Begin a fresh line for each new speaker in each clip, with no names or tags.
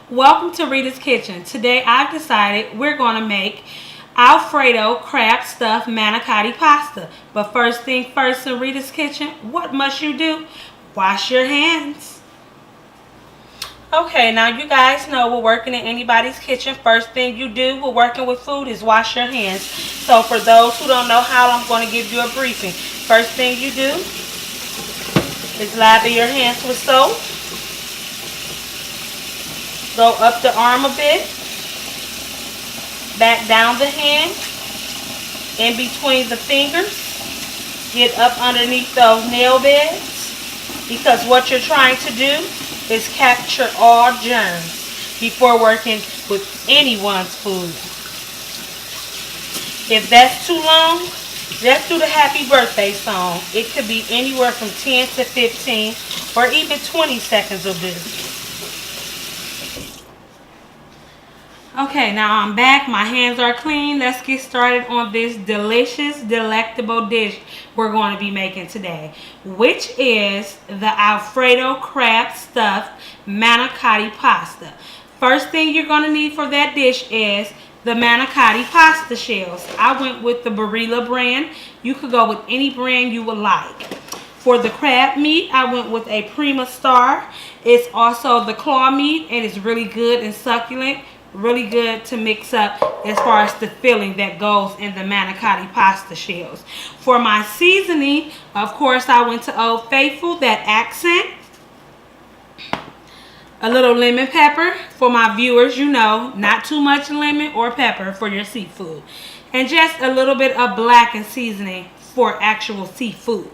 Welcome to Rita's Kitchen. Today I've decided we're going to make Alfredo crab stuffed manicotti pasta. But first thing first in Rita's Kitchen, what must you do? Wash your hands. Okay, now you guys know we're working in anybody's kitchen. First thing you do when working with food is wash your hands. So for those who don't know how, I'm going to give you a briefing. First thing you do is lather your hands with soap. Go up the arm a bit, back down the hand, in between the fingers, get up underneath those nail beds, because what you're trying to do is capture all germs before working with anyone's food. If that's too long, just do the happy birthday song. It could be anywhere from 10 to 15 or even 20 seconds of this. Okay, now I'm back. My hands are clean. Let's get started on this delicious, delectable dish we're going to be making today, which is the Alfredo crab stuffed manicotti pasta. First thing you're going to need for that dish is the manicotti pasta shells. I went with the Barilla brand. You could go with any brand you would like. For the crab meat, I went with a Prima Star. It's also the claw meat, and it's really good and succulent. Really good to mix up as far as the filling that goes in the manicotti pasta shells. For my seasoning, of course, I went to Old Faithful, that accent. A little lemon pepper for my viewers, you know, not too much lemon or pepper for your seafood. And just a little bit of blackened seasoning for actual seafood.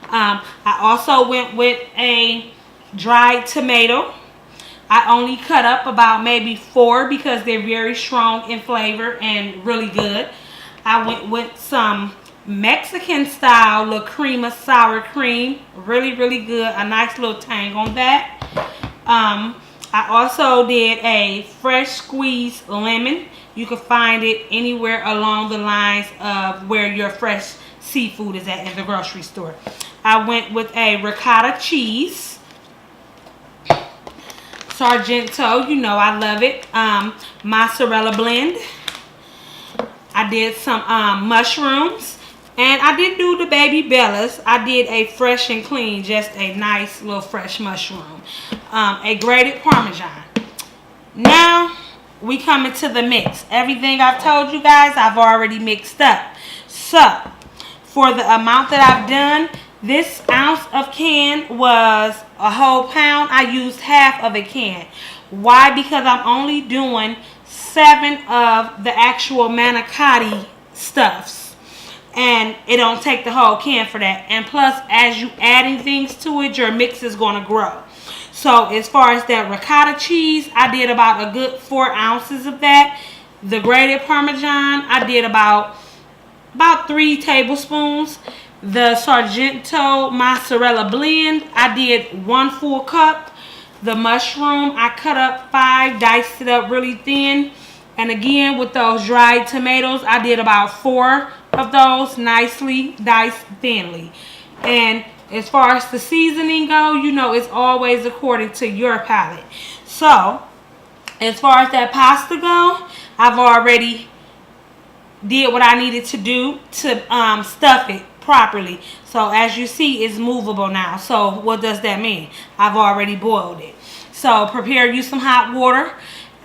I also went with a dried tomato. I only cut up about maybe 4 because they're very strong in flavor and really good. I went with some Mexican style La Crema sour cream. Really, really good. A nice little tang on that. I also did a fresh squeezed lemon. You can find it anywhere along the lines of where your fresh seafood is at in the grocery store. I went with a ricotta cheese. Sargento, you know I love it. Mozzarella blend. I did some mushrooms. And I didn't do the baby bellas. I did a fresh and clean, just a nice little fresh mushroom. A grated Parmesan. Now, we come into the mix. Everything I've told you guys, I've already mixed up. So, for the amount that I've done, this ounce of can was a whole pound. I used half of a can. Why? Because I'm only doing 7 of the actual manicotti stuffs. And it don't take the whole can for that. And plus, as you adding things to it, your mix is going to grow. So as far as that ricotta cheese, I did about a good 4 ounces of that. The grated Parmesan, I did about 3 tablespoons. The Sargento mozzarella blend, I did 1 full cup. The mushroom, I cut up 5, diced it up really thin. And again, with those dried tomatoes, I did about 4 of those, nicely diced thinly. And as far as the seasoning go, you know, it's always according to your palate. So, as far as that pasta go, I've already did what I needed to do to stuff it properly. So as you see, it's movable now. So what does that mean? I've already boiled it. So prepare you some hot water,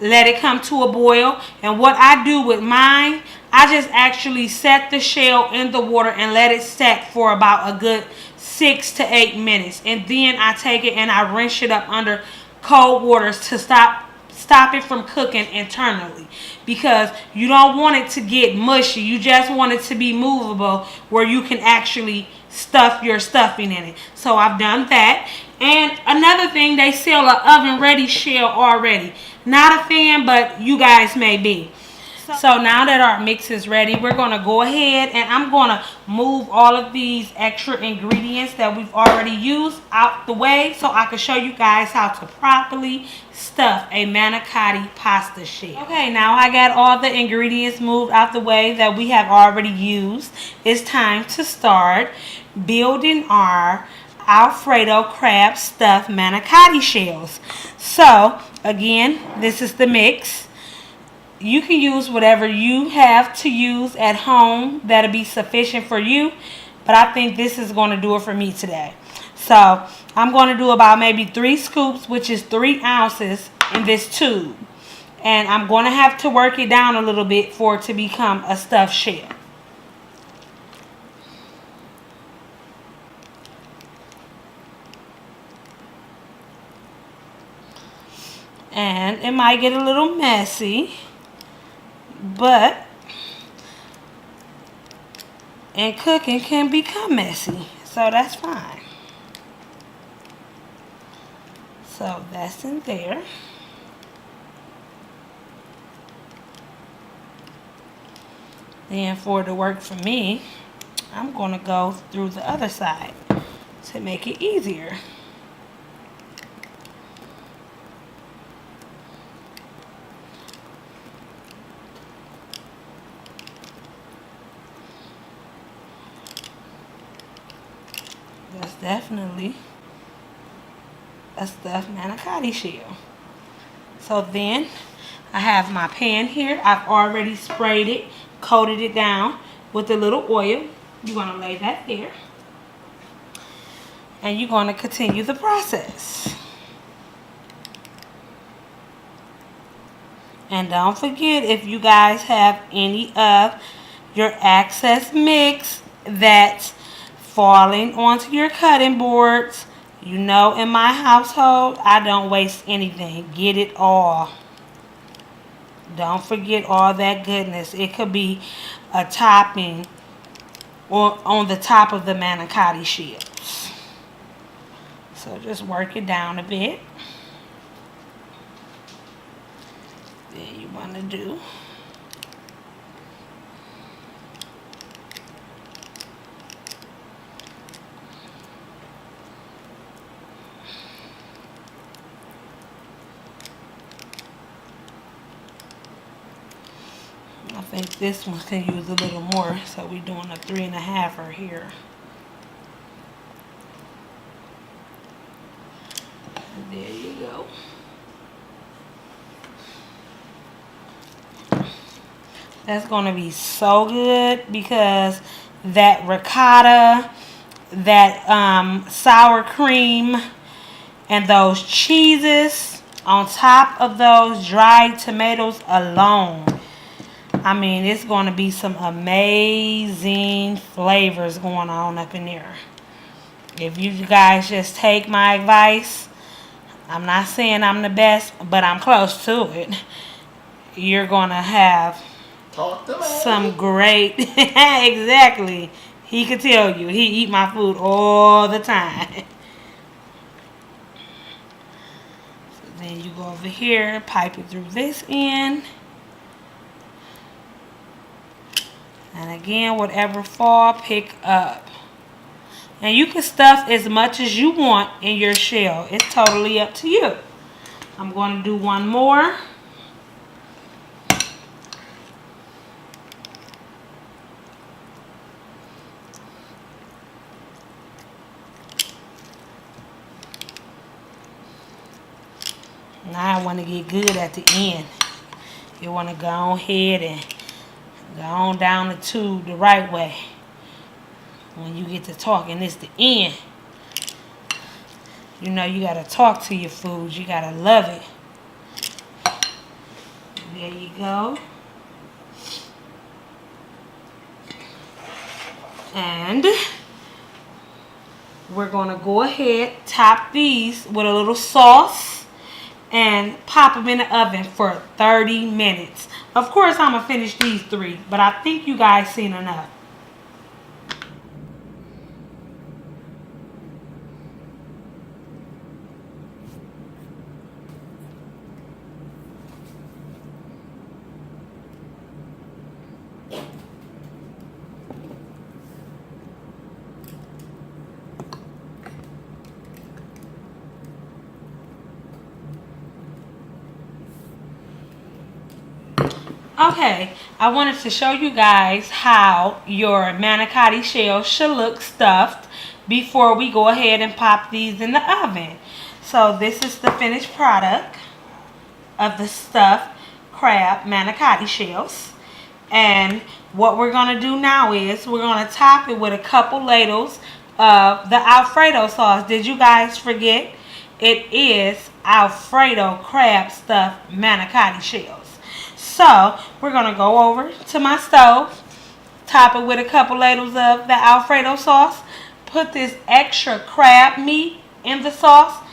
let it come to a boil, and what I do with mine, I just actually set the shell in the water and let it set for about a good 6 to 8 minutes, and then I take it and I rinse it up under cold waters to stop it from cooking internally, because you don't want it to get mushy. You just want it to be movable where you can actually stuff your stuffing in it. So I've done that. And another thing, they sell an oven ready shell already. Not a fan, but you guys may be. So now that our mix is ready, we're going to go ahead and I'm going to move all of these extra ingredients that we've already used out the way so I can show you guys how to properly stuff a manicotti pasta shell. Okay, now I got all the ingredients moved out the way that we have already used. It's time to start building our Alfredo crab stuffed manicotti shells. So Again, this is the mix. You can use whatever you have to use at home that'll be sufficient for you, but I think this is going to do it for me today. So I'm going to do about maybe 3 scoops, which is 3 ounces in this tube, and I'm going to have to work it down a little bit for it to become a stuffed shell. And it might get a little messy, but and cooking can become messy, so that's fine. So that's in there. Then for it to work for me, I'm going to go through the other side to make it easier. That's definitely a stuffed manicotti shell. So then I have my pan here. I've already sprayed it, coated it down with a little oil. You're going to lay that there. And you're going to continue the process. And don't forget, if you guys have any of your excess mix that's falling onto your cutting boards, you know, in my household, I don't waste anything. Get it all. Don't forget all that goodness. It could be a topping or on the top of the manicotti shells. So just work it down a bit. Then you want to do I think this one can use a little more, so we're doing a 3.5 here. And there you go. That's going to be so good because that ricotta, that sour cream, and those cheeses on top of those dried tomatoes alone. I mean, it's going to be some amazing flavors going on up in there. If you guys just take my advice, I'm not saying I'm the best, but I'm close to it. You're going to have some great, exactly. He could tell you, he eat my food all the time. So then you go over here, pipe it through this end. And again, whatever fall, pick up. And you can stuff as much as you want in your shell. It's totally up to you. I'm going to do one more. Now I want to get good at the end. You want to go ahead and go on down the tube the right way. When you get to talking, it's the end. You know, you got to talk to your food. You got to love it. There you go. And we're going to go ahead, top these with a little sauce and pop them in the oven for 30 minutes. Of course, I'm going to finish these 3, but I think you guys seen enough. Okay, I wanted to show you guys how your manicotti shell should look stuffed before we go ahead and pop these in the oven. So this is the finished product. of the stuffed crab manicotti shells. And what we're going to do now is we're going to top it with a couple ladles of the Alfredo sauce. Did you guys forget? It is Alfredo crab stuffed manicotti shells. So we're going to go over to my stove, top it with a couple ladles of the Alfredo sauce, put this extra crab meat in the sauce,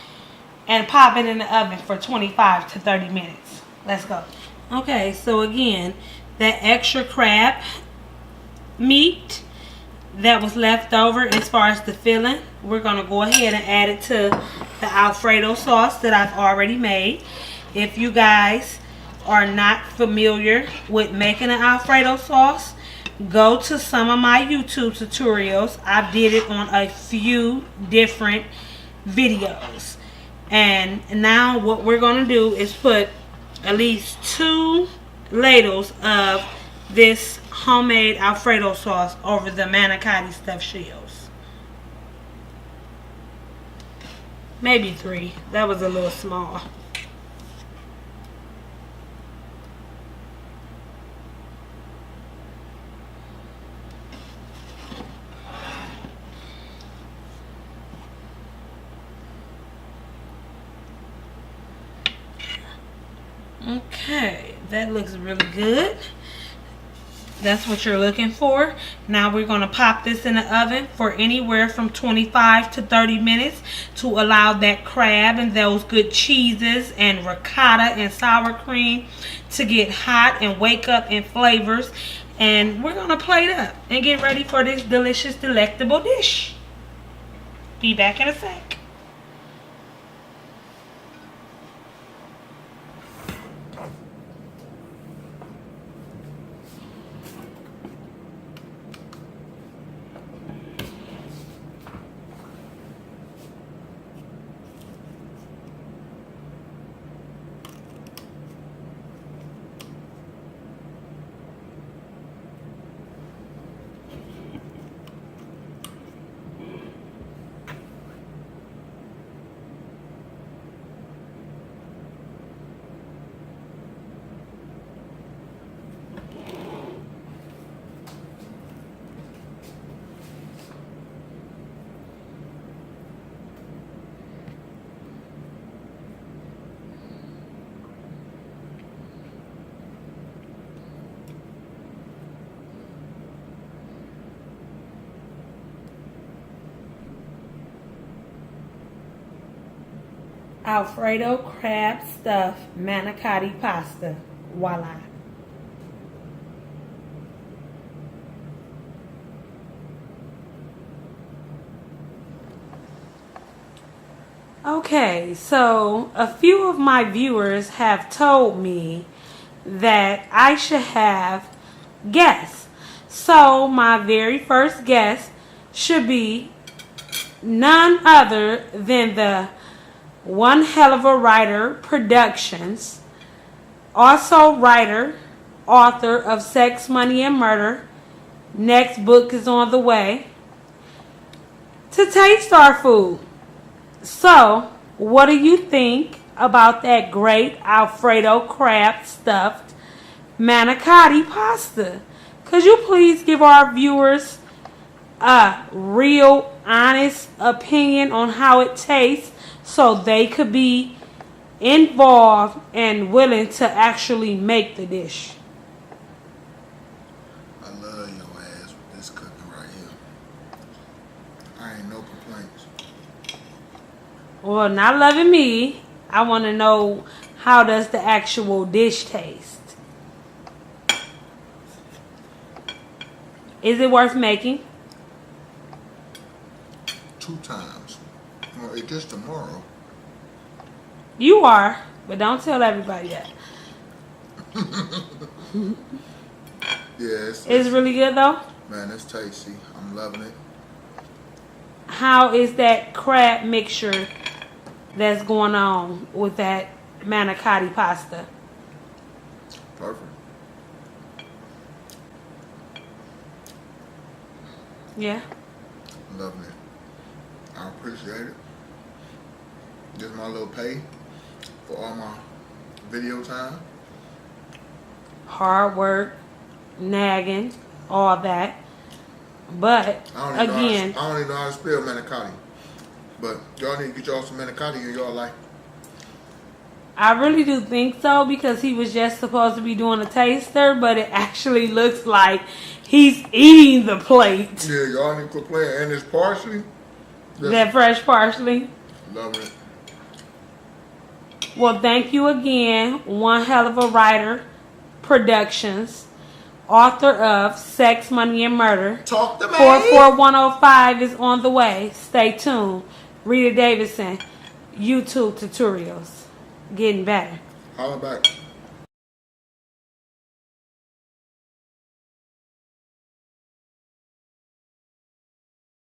and pop it in the oven for 25 to 30 minutes. Let's go. Okay, so again, that extra crab meat that was left over as far as the filling, we're going to go ahead and add it to the Alfredo sauce that I've already made. If you guys are not familiar with making an Alfredo sauce, go to some of my YouTube tutorials. I did it on a few different videos. And now what we're going to do is put at least 2 ladles of this homemade Alfredo sauce over the manicotti stuffed shells. Maybe 3. That was a little small. Okay, that looks really good. That's what you're looking for. Now we're going to pop this in the oven for anywhere from 25 to 30 minutes to allow that crab and those good cheeses and ricotta and sour cream to get hot and wake up in flavors. And we're going to plate up and get ready for this delicious, delectable dish. Be back in a sec. Alfredo crab stuffed manicotti pasta. Voila. Okay, so a few of my viewers have told me that I should have guests. So my very first guest should be none other than the One Hell of a Writer Productions, also writer, author of Sex, Money, and Murder. Next book is on the way. To taste our food. So, what do you think about that great Alfredo crab stuffed manicotti pasta? Could you please give our viewers a real, honest opinion on how it tastes, so they could be involved and willing to actually make the dish?
I love your ass with this cooking right here. I ain't no complaints.
Well, not loving me. I want to know, how does the actual dish taste? Is it worth making?
2 times. Well, it's just tomorrow.
You are, but don't tell everybody that.
Yes.
It's really good though?
Man, it's tasty. I'm loving it.
How is that crab mixture that's going on with that manicotti pasta?
Perfect.
Yeah?
I'm loving it. I appreciate it. Just my little pay for all my Video time.
Hard work, nagging, all that. But
I don't
again,
even know how to spell Manicotti. But y'all need to get y'all some Manicotti in y'all life.
I really do think so because he was just supposed to be doing a taster, but it actually looks like he's eating the plate.
Yeah, y'all need to quit playing. And it's parsley.
That fresh parsley.
Love it.
Well, thank you again. One Hell of a Writer Productions, author of Sex, Money, and Murder.
Talk to me.
44105 is on the way. Stay tuned. Rita Davidson, YouTube tutorials. Getting better.
Holla back.